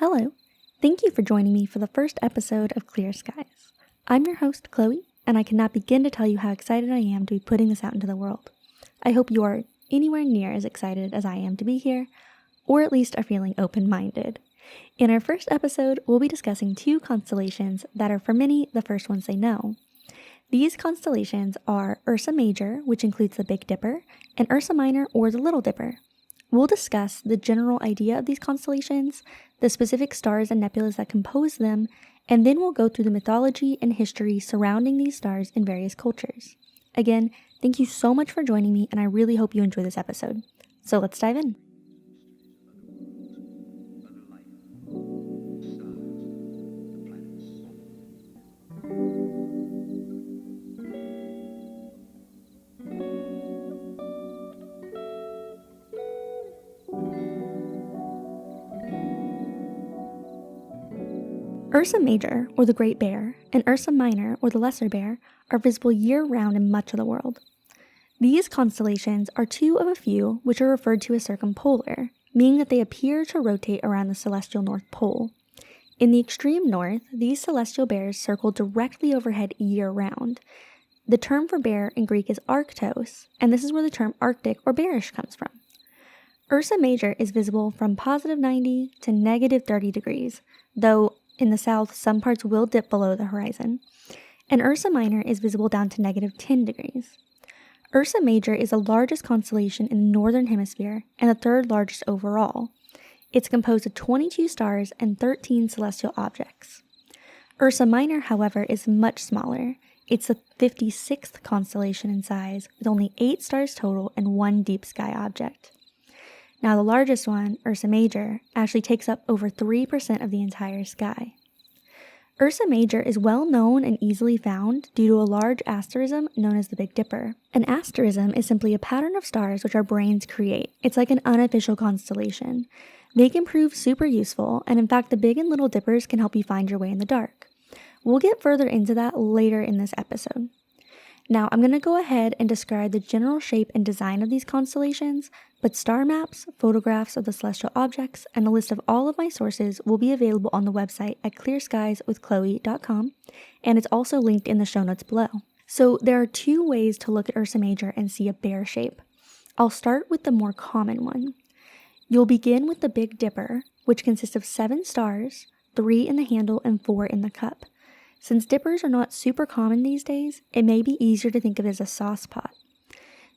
Hello, thank you for joining me for the first episode of Clear Skies. I'm your host, Chloe, and I cannot begin to tell you how excited I am to be putting this out into the world. I hope you are anywhere near as excited as I am to be here, or at least are feeling open-minded. In our first episode, we'll be discussing two constellations that are for many the first ones they know. These constellations are Ursa Major, which includes the Big Dipper, and Ursa Minor, or the Little Dipper. We'll discuss the general idea of these constellations, the specific stars and nebulas that compose them, and then we'll go through the mythology and history surrounding these stars in various cultures. Again, thank you so much for joining me, and I really hope you enjoy this episode. So let's dive in. Ursa Major, or the Great Bear, and Ursa Minor, or the Lesser Bear, are visible year-round in much of the world. These constellations are two of a few which are referred to as circumpolar, meaning that they appear to rotate around the celestial North Pole. In the extreme north, these celestial bears circle directly overhead year-round. The term for bear in Greek is arctos, and this is where the term Arctic or bearish comes from. Ursa Major is visible from positive 90 to negative 30 degrees, though in the south, some parts will dip below the horizon, and Ursa Minor is visible down to negative 10 degrees. Ursa Major is the largest constellation in the northern hemisphere and the third largest overall. It's composed of 22 stars and 13 celestial objects. Ursa Minor, however, is much smaller. It's the 56th constellation in size, with only 8 stars total and 1 deep sky object. Now the largest one, Ursa Major, actually takes up over 3% of the entire sky. Ursa Major is well known and easily found due to a large asterism known as the Big Dipper. An asterism is simply a pattern of stars which our brains create. It's like an unofficial constellation. They can prove super useful, and in fact the Big and Little Dippers can help you find your way in the dark. We'll get further into that later in this episode. Now, I'm going to go ahead and describe the general shape and design of these constellations, but star maps, photographs of the celestial objects, and a list of all of my sources will be available on the website at clearskieswithchloe.com, and it's also linked in the show notes below. So there are two ways to look at Ursa Major and see a bear shape. I'll start with the more common one. You'll begin with the Big Dipper, which consists of 7 stars, 3 in the handle and 4 in the cup. Since dippers are not super common these days, it may be easier to think of it as a saucepot.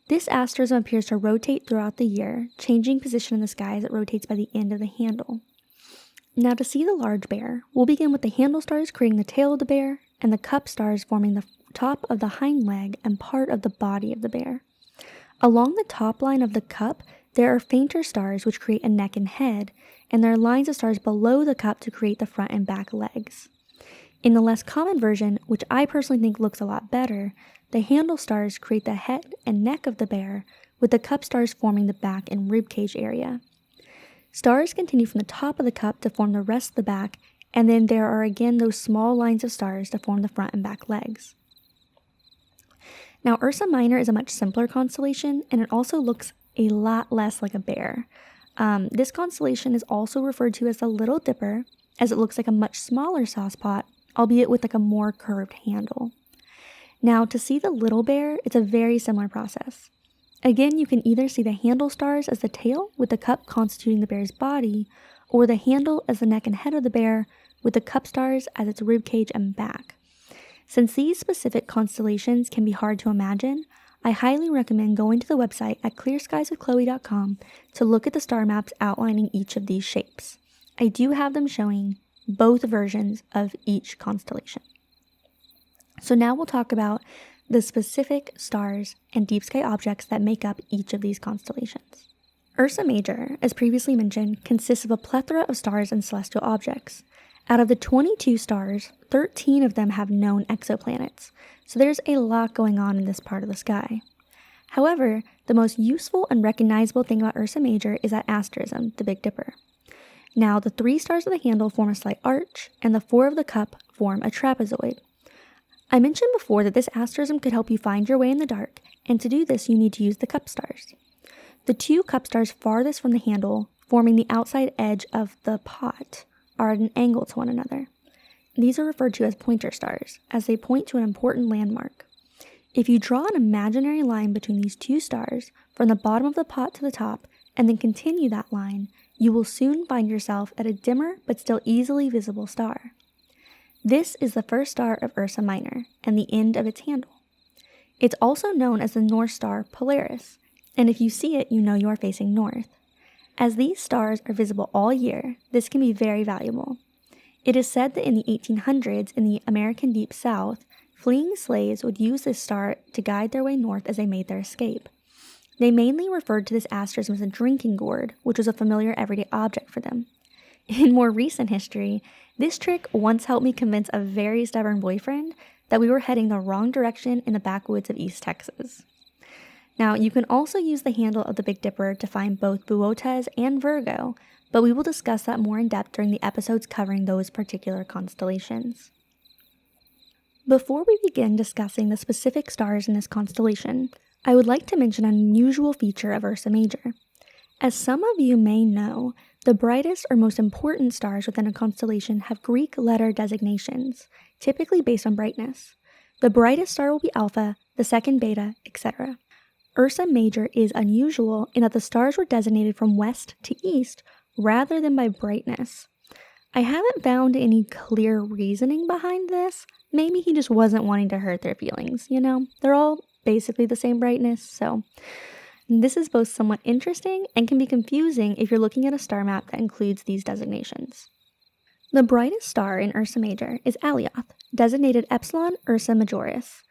This asterism appears to rotate throughout the year, changing position in the sky as it rotates by the end of the handle. Now to see the large bear, we'll begin with the handle stars creating the tail of the bear, and the cup stars forming the top of the hind leg and part of the body of the bear. Along the top line of the cup, there are fainter stars which create a neck and head, and there are lines of stars below the cup to create the front and back legs. In the less common version, which I personally think looks a lot better, the handle stars create the head and neck of the bear, with the cup stars forming the back and ribcage area. Stars continue from the top of the cup to form the rest of the back, and then there are again those small lines of stars to form the front and back legs. Now, Ursa Minor is a much simpler constellation, and it also looks a lot less like a bear. This constellation is also referred to as the Little Dipper, as it looks like a much smaller saucepot, albeit with like a more curved handle. Now, to see the little bear, it's a very similar process. Again, you can either see the handle stars as the tail, with the cup constituting the bear's body, or the handle as the neck and head of the bear, with the cup stars as its ribcage and back. Since these specific constellations can be hard to imagine, I highly recommend going to the website at clearskieswithchloe.com to look at the star maps outlining each of these shapes. I do have them showing both versions of each constellation. So now we'll talk about the specific stars and deep sky objects that make up each of these constellations. Ursa Major, as previously mentioned, consists of a plethora of stars and celestial objects. Out of the 22 stars, 13 of them have known exoplanets, so there's a lot going on in this part of the sky. However, the most useful and recognizable thing about Ursa Major is that asterism, the Big Dipper. Now, the 3 stars of the handle form a slight arch, and the 4 of the cup form a trapezoid. I mentioned before that this asterism could help you find your way in the dark, and to do this you need to use the cup stars. The 2 cup stars farthest from the handle, forming the outside edge of the pot, are at an angle to one another. These are referred to as pointer stars, as they point to an important landmark. If you draw an imaginary line between these two stars from the bottom of the pot to the top, and then continue that line, you will soon find yourself at a dimmer but still easily visible star. This is the first star of Ursa Minor, and the end of its handle. It's also known as the North Star Polaris, and if you see it, you know you are facing north. As these stars are visible all year, this can be very valuable. It is said that in the 1800s in the American Deep South, fleeing slaves would use this star to guide their way north as they made their escape. They mainly referred to this asterism as a drinking gourd, which was a familiar everyday object for them. In more recent history, this trick once helped me convince a very stubborn boyfriend that we were heading the wrong direction in the backwoods of East Texas. Now, you can also use the handle of the Big Dipper to find both Boötes and Virgo, but we will discuss that more in depth during the episodes covering those particular constellations. Before we begin discussing the specific stars in this constellation, I would like to mention an unusual feature of Ursa Major. As some of you may know, the brightest or most important stars within a constellation have Greek letter designations, typically based on brightness. The brightest star will be Alpha, the second Beta, etc. Ursa Major is unusual in that the stars were designated from west to east rather than by brightness. I haven't found any clear reasoning behind this. Maybe he just wasn't wanting to hurt their feelings, They're all basically the same brightness, so this is both somewhat interesting and can be confusing if you're looking at a star map that includes these designations. The brightest star in Ursa Major is Alioth, designated Epsilon Ursa Majoris.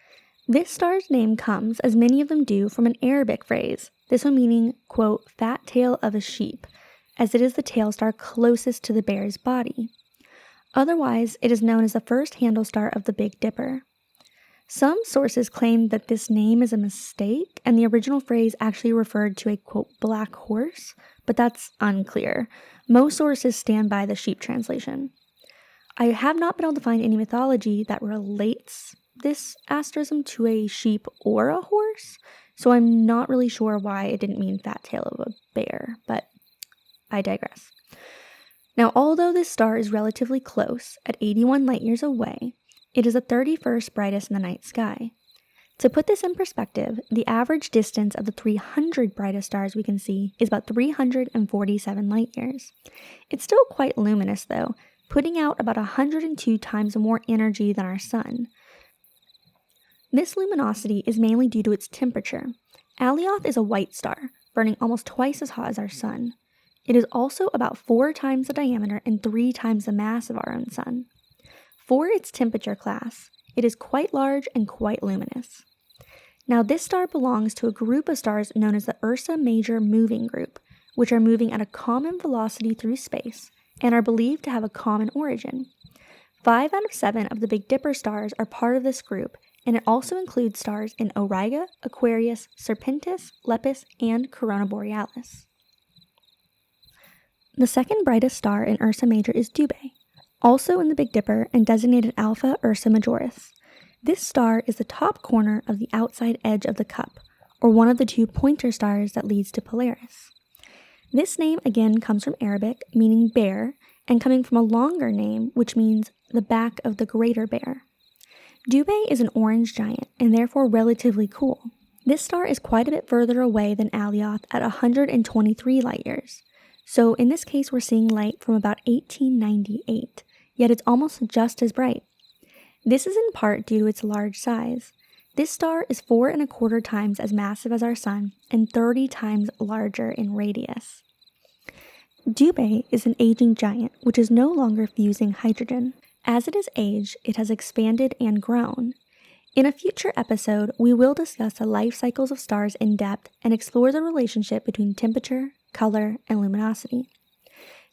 This star's name comes, as many of them do, from an Arabic phrase, this one meaning, quote, fat tail of a sheep, as it is the tail star closest to the bear's body. Otherwise, it is known as the first handle star of the Big Dipper. Some sources claim that this name is a mistake, and the original phrase actually referred to a, quote, black horse, but that's unclear. Most sources stand by the sheep translation. I have not been able to find any mythology that relates this asterism to a sheep or a horse, so I'm not really sure why it didn't mean fat tail of a bear, but I digress. Now, although this star is relatively close, at 81 light years away, it is the 31st brightest in the night sky. To put this in perspective, the average distance of the 300 brightest stars we can see is about 347 light years. It's still quite luminous though, putting out about 102 times more energy than our sun. This luminosity is mainly due to its temperature. Alioth is a white star, burning almost twice as hot as our sun. It is also about 4 times the diameter and 3 times the mass of our own sun. For its temperature class, it is quite large and quite luminous. Now, this star belongs to a group of stars known as the Ursa Major moving group, which are moving at a common velocity through space and are believed to have a common origin. 5 out of 7 of the Big Dipper stars are part of this group, and it also includes stars in Auriga, Aquarius, Serpentis, Lepus, and Corona Borealis. The second brightest star in Ursa Major is Dubhe, also in the Big Dipper and designated Alpha Ursa Majoris. This star is the top corner of the outside edge of the cup, or one of the 2 pointer stars that leads to Polaris. This name again comes from Arabic, meaning bear, and coming from a longer name, which means the back of the greater bear. Dubhe is an orange giant, and therefore relatively cool. This star is quite a bit further away than Alioth at 123 light years. So in this case, we're seeing light from about 1898, yet it's almost just as bright. This is in part due to its large size. This star is 4¼ times as massive as our sun and 30 times larger in radius. Dubhe is an aging giant, which is no longer fusing hydrogen. As it has aged, it has expanded and grown. In a future episode, we will discuss the life cycles of stars in depth and explore the relationship between temperature, color, and luminosity.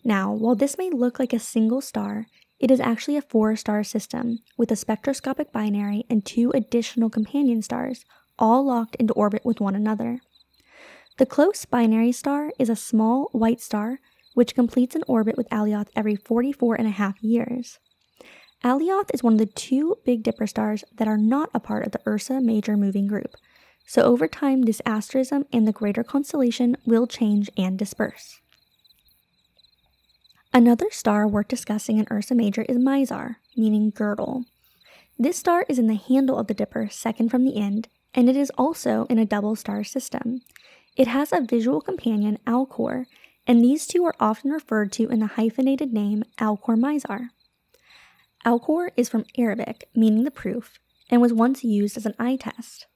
Now, while this may look like a single star, it is actually a 4-star system with a spectroscopic binary and 2 additional companion stars, all locked into orbit with one another. The close binary star is a small white star which completes an orbit with Alioth every 44.5 years. Alioth is one of the 2 Big Dipper stars that are not a part of the Ursa Major moving group, so over time this asterism and the greater constellation will change and disperse. Another star worth discussing in Ursa Major is Mizar, meaning girdle. This star is in the handle of the Dipper, second from the end, and it is also in a double star system. It has a visual companion, Alcor, and these two are often referred to in the hyphenated name Alcor Mizar. Alcor is from Arabic, meaning the proof, and was once used as an eye test.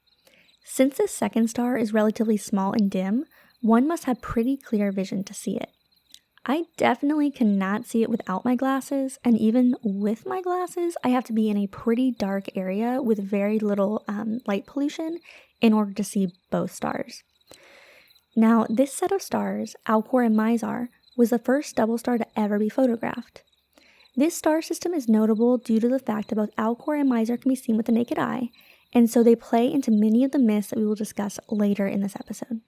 Since this second star is relatively small and dim, one must have pretty clear vision to see it. I definitely cannot see it without my glasses, and even with my glasses, I have to be in a pretty dark area with very little light pollution in order to see both stars. Now, this set of stars, Alcor and Mizar, was the first double star to ever be photographed. This star system is notable due to the fact that both Alcor and Mizar can be seen with the naked eye, and so they play into many of the myths that we will discuss later in this episode.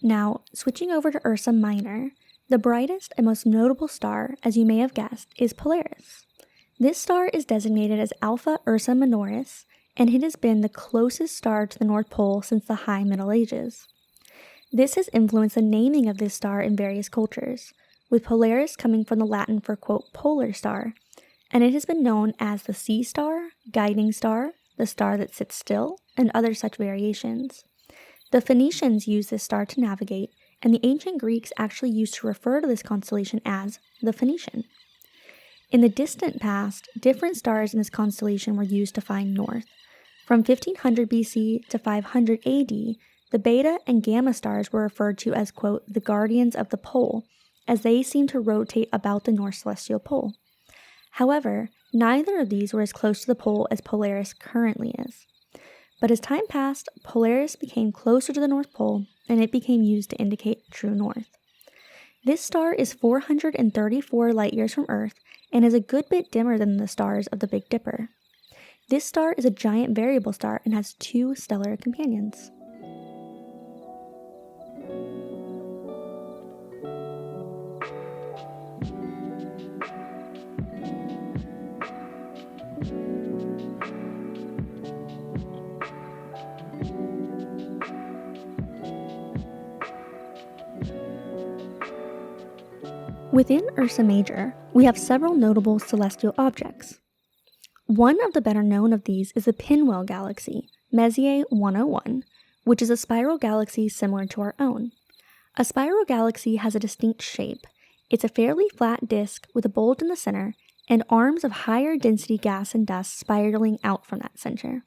Now, switching over to Ursa Minor, the brightest and most notable star, as you may have guessed, is Polaris. This star is designated as Alpha Ursa Minoris, and it has been the closest star to the North Pole since the High Middle Ages. This has influenced the naming of this star in various cultures, with Polaris coming from the Latin for, quote, polar star, and it has been known as the sea star, guiding star, the star that sits still, and other such variations. The Phoenicians used this star to navigate, and the ancient Greeks actually used to refer to this constellation as the Phoenician. In the distant past, different stars in this constellation were used to find north. From 1500 BC to 500 AD, the beta and gamma stars were referred to as, quote, the guardians of the pole, as they seemed to rotate about the North Celestial Pole. However, neither of these were as close to the pole as Polaris currently is. But as time passed, Polaris became closer to the North Pole, and it became used to indicate true north. This star is 434 light-years from Earth, and is a good bit dimmer than the stars of the Big Dipper. This star is a giant variable star and has 2 stellar companions. Within Ursa Major, we have several notable celestial objects. One of the better known of these is the Pinwheel Galaxy, Messier 101, which is a spiral galaxy similar to our own. A spiral galaxy has a distinct shape. It's a fairly flat disk with a bulge in the center and arms of higher density gas and dust spiraling out from that center.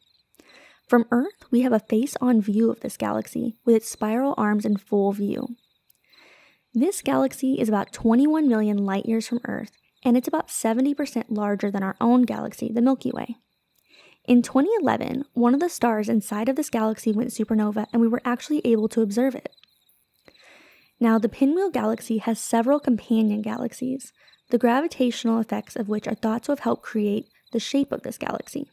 From Earth, we have a face-on view of this galaxy with its spiral arms in full view. This galaxy is about 21 million light-years from Earth, and it's about 70% larger than our own galaxy, the Milky Way. In 2011, one of the stars inside of this galaxy went supernova, and we were actually able to observe it. Now, the Pinwheel Galaxy has several companion galaxies, the gravitational effects of which are thought to have helped create the shape of this galaxy.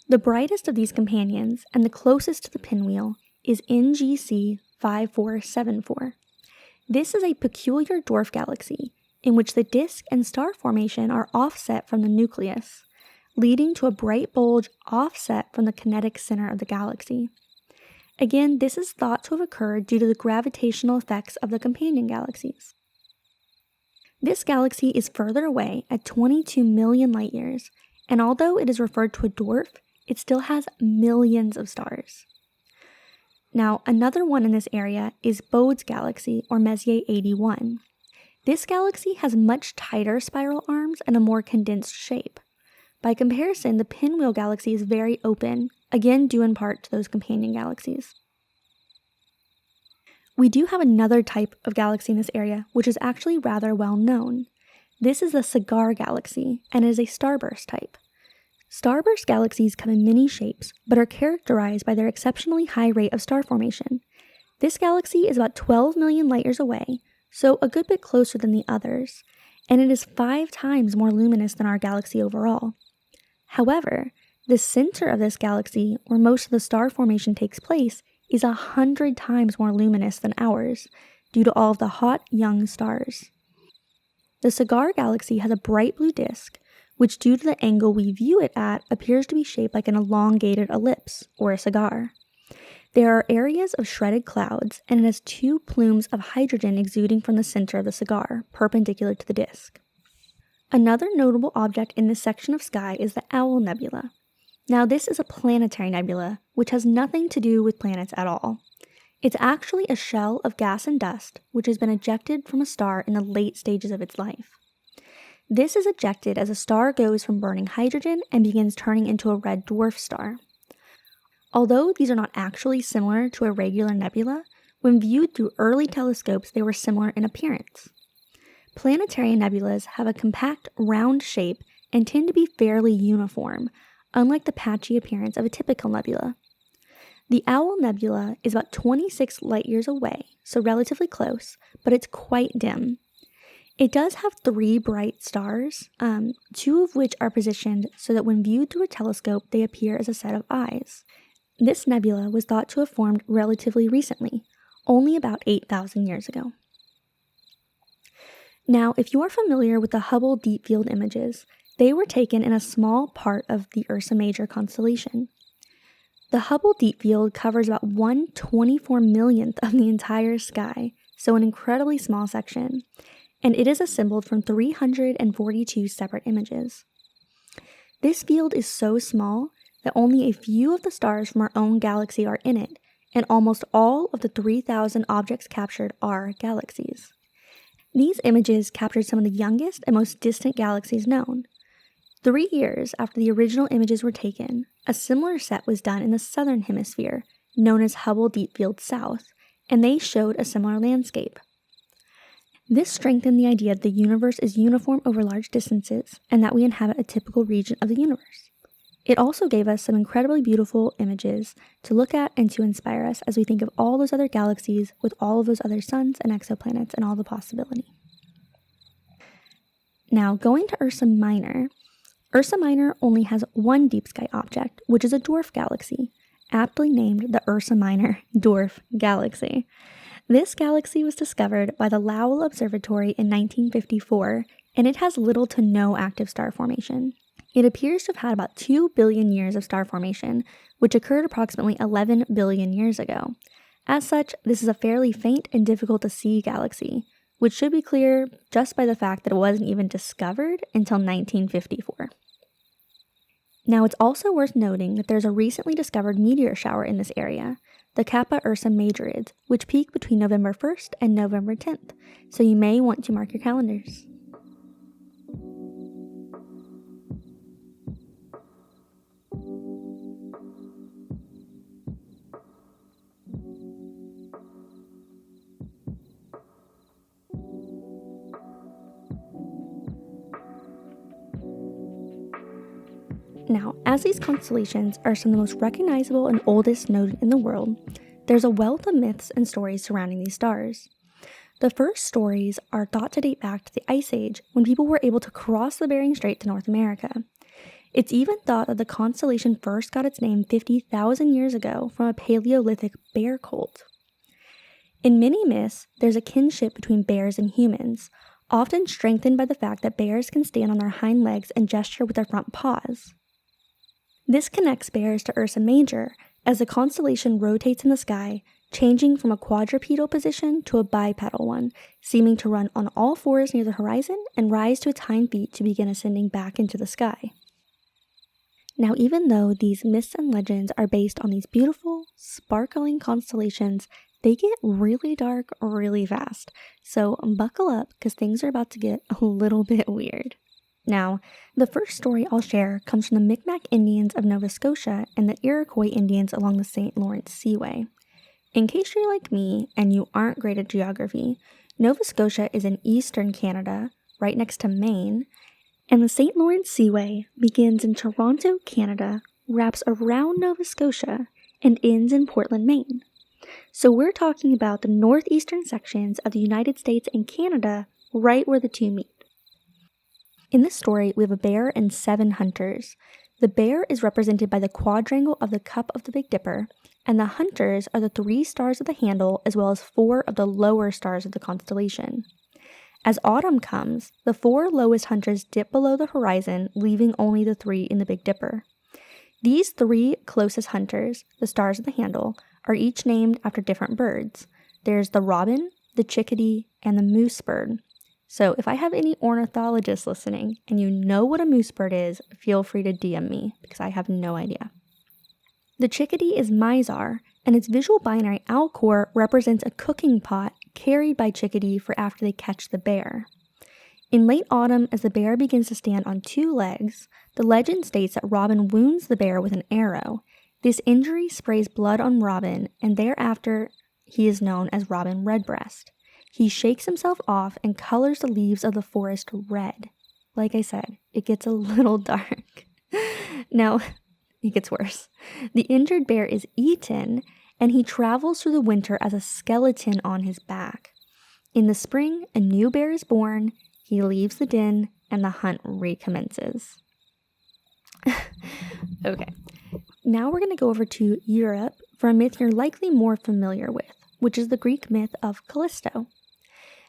The brightest of these companions, and the closest to the pinwheel, is NGC 5474. This is a peculiar dwarf galaxy, in which the disk and star formation are offset from the nucleus, leading to a bright bulge offset from the kinetic center of the galaxy. Again, this is thought to have occurred due to the gravitational effects of the companion galaxies. This galaxy is further away at 22 million light-years, and although it is referred to a dwarf, it still has millions of stars. Now, another one in this area is Bode's Galaxy, or Messier 81. This galaxy has much tighter spiral arms and a more condensed shape. By comparison, the Pinwheel Galaxy is very open, again due in part to those companion galaxies. We do have another type of galaxy in this area, which is actually rather well known. This is the Cigar Galaxy, and it is a starburst type. Starburst galaxies come in many shapes, but are characterized by their exceptionally high rate of star formation. This galaxy is about 12 million light-years away, so a good bit closer than the others, and it is 5 times more luminous than our galaxy overall. However, the center of this galaxy, where most of the star formation takes place, is 100 times more luminous than ours, due to all of the hot, young stars. The Cigar Galaxy has a bright blue disk, which due to the angle we view it at appears to be shaped like an elongated ellipse, or a cigar. There are areas of shredded clouds, and it has two plumes of hydrogen exuding from the center of the cigar, perpendicular to the disk. Another notable object in this section of sky is the Owl Nebula. Now, this is a planetary nebula, which has nothing to do with planets at all. It's actually a shell of gas and dust, which has been ejected from a star in the late stages of its life. This is ejected as a star goes from burning hydrogen and begins turning into a red dwarf star. Although these are not actually similar to a regular nebula, when viewed through early telescopes they were similar in appearance. Planetary nebulas have a compact, round shape and tend to be fairly uniform, unlike the patchy appearance of a typical nebula. The Owl Nebula is about 26 light-years away, so relatively close, but it's quite dim. It does have 3 bright stars, 2 of which are positioned so that when viewed through a telescope they appear as a set of eyes. This nebula was thought to have formed relatively recently, only about 8,000 years ago. Now, if you are familiar with the Hubble Deep Field images, they were taken in a small part of the Ursa Major constellation. The Hubble Deep Field covers about 1/24 millionth of the entire sky, so an incredibly small section, and it is assembled from 342 separate images. This field is so small that only a few of the stars from our own galaxy are in it, and almost all of the 3,000 objects captured are galaxies. These images captured some of the youngest and most distant galaxies known. 3 years after the original images were taken, a similar set was done in the southern hemisphere, known as Hubble Deep Field South, and they showed a similar landscape. This strengthened the idea that the universe is uniform over large distances and that we inhabit a typical region of the universe. It also gave us some incredibly beautiful images to look at and to inspire us as we think of all those other galaxies with all of those other suns and exoplanets and all the possibility. Now, going to Ursa Minor only has one deep sky object, which is a dwarf galaxy, aptly named the Ursa Minor Dwarf Galaxy. This galaxy was discovered by the Lowell Observatory in 1954, and it has little to no active star formation. It appears to have had about 2 billion years of star formation, which occurred approximately 11 billion years ago. As such, this is a fairly faint and difficult to see galaxy, which should be clear just by the fact that it wasn't even discovered until 1954. Now, it's also worth noting that there's a recently discovered meteor shower in this area, the Kappa Ursa Majorids, which peak between November 1st and November 10th, so you may want to mark your calendars. Now, as these constellations are some of the most recognizable and oldest known in the world, there's a wealth of myths and stories surrounding these stars. The first stories are thought to date back to the Ice Age, when people were able to cross the Bering Strait to North America. It's even thought that the constellation first got its name 50,000 years ago from a Paleolithic bear cult. In many myths, there's a kinship between bears and humans, often strengthened by the fact that bears can stand on their hind legs and gesture with their front paws. This connects bears to Ursa Major, as the constellation rotates in the sky, changing from a quadrupedal position to a bipedal one, seeming to run on all fours near the horizon and rise to its hind feet to begin ascending back into the sky. Now, even though these myths and legends are based on these beautiful, sparkling constellations, they get really dark really fast, so buckle up because things are about to get a little bit weird. Now, the first story I'll share comes from the Micmac Indians of Nova Scotia and the Iroquois Indians along the St. Lawrence Seaway. In case you're like me and you aren't great at geography, Nova Scotia is in eastern Canada, right next to Maine, and the St. Lawrence Seaway begins in Toronto, Canada, wraps around Nova Scotia, and ends in Portland, Maine. So we're talking about the northeastern sections of the United States and Canada, right where the two meet. In this story, we have a bear and 7 hunters. The bear is represented by the quadrangle of the cup of the Big Dipper, and the hunters are the 3 stars of the handle as well as 4 of the lower stars of the constellation. As autumn comes, the 4 lowest hunters dip below the horizon, leaving only the 3 in the Big Dipper. These 3 closest hunters, the stars of the handle, are each named after different birds. There's the robin, the chickadee, and the moose bird. So if I have any ornithologists listening and you know what a moose bird is, feel free to DM me because I have no idea. The chickadee is Mizar, and its visual binary Alcor represents a cooking pot carried by chickadee for after they catch the bear. In late autumn, as the bear begins to stand on 2 legs, the legend states that Robin wounds the bear with an arrow. This injury sprays blood on Robin, and thereafter he is known as Robin Redbreast. He shakes himself off and colors the leaves of the forest red. Like I said, it gets a little dark. Now, it gets worse. The injured bear is eaten, and he travels through the winter as a skeleton on his back. In the spring, a new bear is born, he leaves the den, and the hunt recommences. Okay, now we're going to go over to Europe for a myth you're likely more familiar with, which is the Greek myth of Callisto.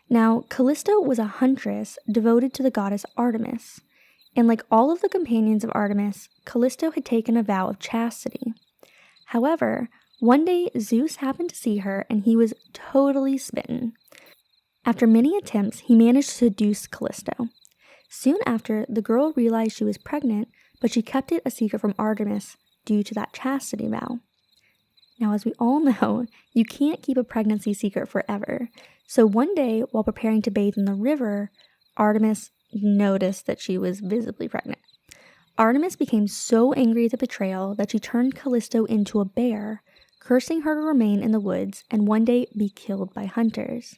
Now, Callisto was a huntress devoted to the goddess Artemis, and like all of the companions of Artemis, Callisto had taken a vow of chastity. However, one day Zeus happened to see her and he was totally smitten. After many attempts, he managed to seduce Callisto. Soon after, the girl realized she was pregnant, but she kept it a secret from Artemis due to that chastity vow. Now, as we all know, you can't keep a pregnancy secret forever. So one day, while preparing to bathe in the river, Artemis noticed that she was visibly pregnant. Artemis became so angry at the betrayal that she turned Callisto into a bear, cursing her to remain in the woods and one day be killed by hunters.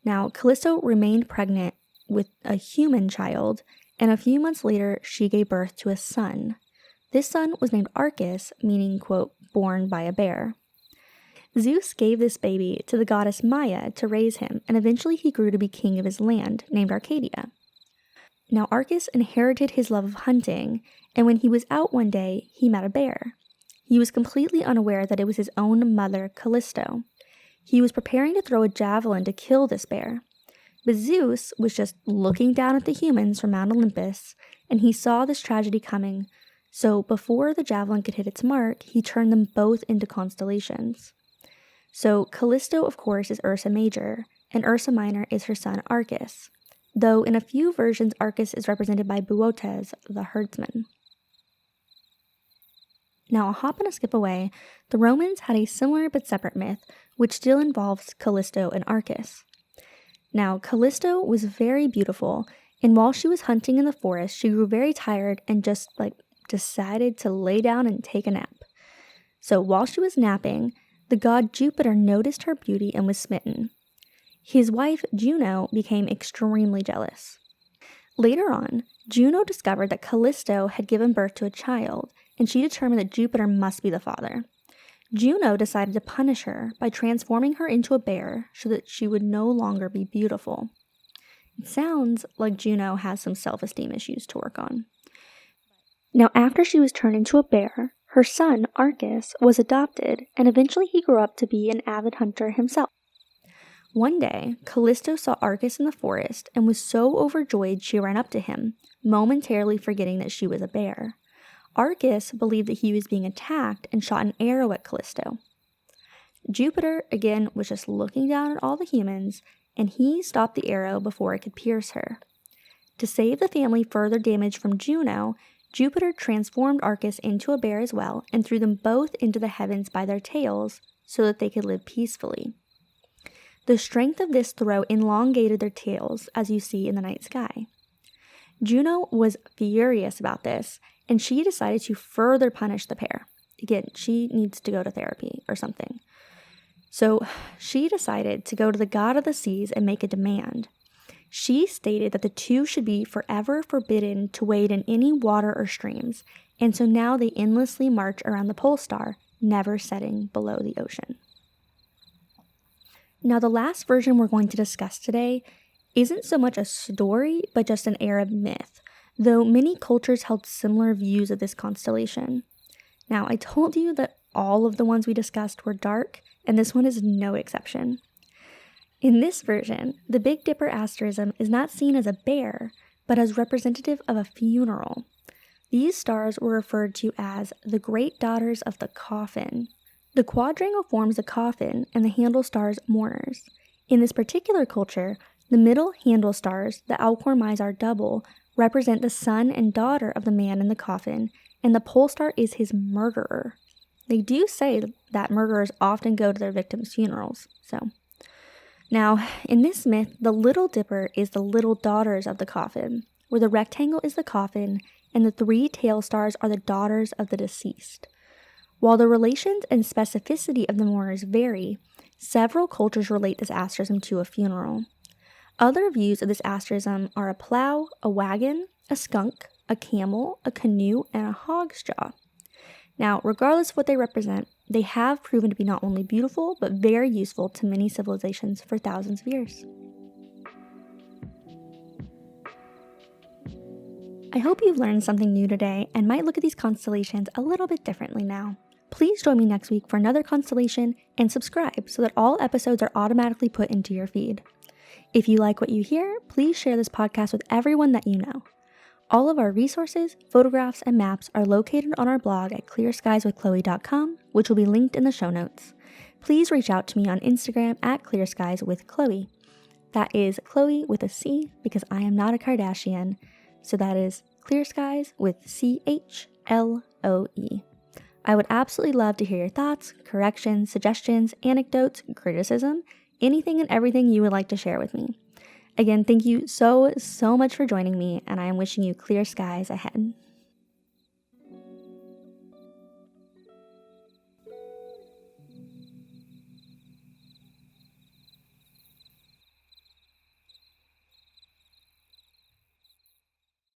Now, Callisto remained pregnant with a human child, and a few months later, she gave birth to a son. This son was named Arcus, meaning, quote, born by a bear. Zeus gave this baby to the goddess Maia to raise him, and eventually he grew to be king of his land, named Arcadia. Now, Arcus inherited his love of hunting, and when he was out one day, he met a bear. He was completely unaware that it was his own mother, Callisto. He was preparing to throw a javelin to kill this bear. But Zeus was just looking down at the humans from Mount Olympus, and he saw this tragedy coming, so before the javelin could hit its mark, he turned them both into constellations. So Callisto, of course, is Ursa Major, and Ursa Minor is her son Arcus, though in a few versions Arcus is represented by Boötes, the herdsman. Now, a hop and a skip away, the Romans had a similar but separate myth, which still involves Callisto and Arcus. Now, Callisto was very beautiful, and while she was hunting in the forest, she grew very tired and just, decided to lay down and take a nap. So while she was napping, the god Jupiter noticed her beauty and was smitten. His wife, Juno, became extremely jealous. Later on, Juno discovered that Callisto had given birth to a child, and she determined that Jupiter must be the father. Juno decided to punish her by transforming her into a bear so that she would no longer be beautiful. It sounds like Juno has some self-esteem issues to work on. Now, after she was turned into a bear, her son, Arcus, was adopted, and eventually he grew up to be an avid hunter himself. One day, Callisto saw Arcus in the forest and was so overjoyed she ran up to him, momentarily forgetting that she was a bear. Arcus believed that he was being attacked and shot an arrow at Callisto. Jupiter, again, was just looking down at all the humans, and he stopped the arrow before it could pierce her. To save the family further damage from Juno, Jupiter transformed Arcus into a bear as well and threw them both into the heavens by their tails so that they could live peacefully. The strength of this throw elongated their tails, as you see in the night sky. Juno was furious about this, and she decided to further punish the pair. Again, she needs to go to therapy or something. So she decided to go to the god of the seas and make a demand. She stated that the two should be forever forbidden to wade in any water or streams, and so now they endlessly march around the pole star, never setting below the ocean. Now, the last version we're going to discuss today isn't so much a story, but just an Arab myth, though many cultures held similar views of this constellation. Now, I told you that all of the ones we discussed were dark, and this one is no exception. In this version, the Big Dipper asterism is not seen as a bear, but as representative of a funeral. These stars were referred to as the Great Daughters of the Coffin. The quadrangle forms the coffin and the handle stars mourners. In this particular culture, the middle handle stars, the Alcor Mizar double, represent the son and daughter of the man in the coffin, and the pole star is his murderer. They do say that murderers often go to their victims' funerals. Now, in this myth, the Little Dipper is the little daughters of the coffin, where the rectangle is the coffin, and the 3 tail stars are the daughters of the deceased. While the relations and specificity of the mourners vary, several cultures relate this asterism to a funeral. Other views of this asterism are a plow, a wagon, a skunk, a camel, a canoe, and a hog's jaw. Now, regardless of what they represent, they have proven to be not only beautiful, but very useful to many civilizations for thousands of years. I hope you've learned something new today and might look at these constellations a little bit differently now. Please join me next week for another constellation and subscribe so that all episodes are automatically put into your feed. If you like what you hear, please share this podcast with everyone that you know. All of our resources, photographs, and maps are located on our blog at clearskieswithchloe.com, which will be linked in the show notes. Please reach out to me on Instagram at clearskieswithchloe. That is Chloe with a C because I am not a Kardashian. So that is Clear Skies with CHLOE. I would absolutely love to hear your thoughts, corrections, suggestions, anecdotes, criticism, anything and everything you would like to share with me. Again, thank you so much for joining me, and I am wishing you clear skies ahead.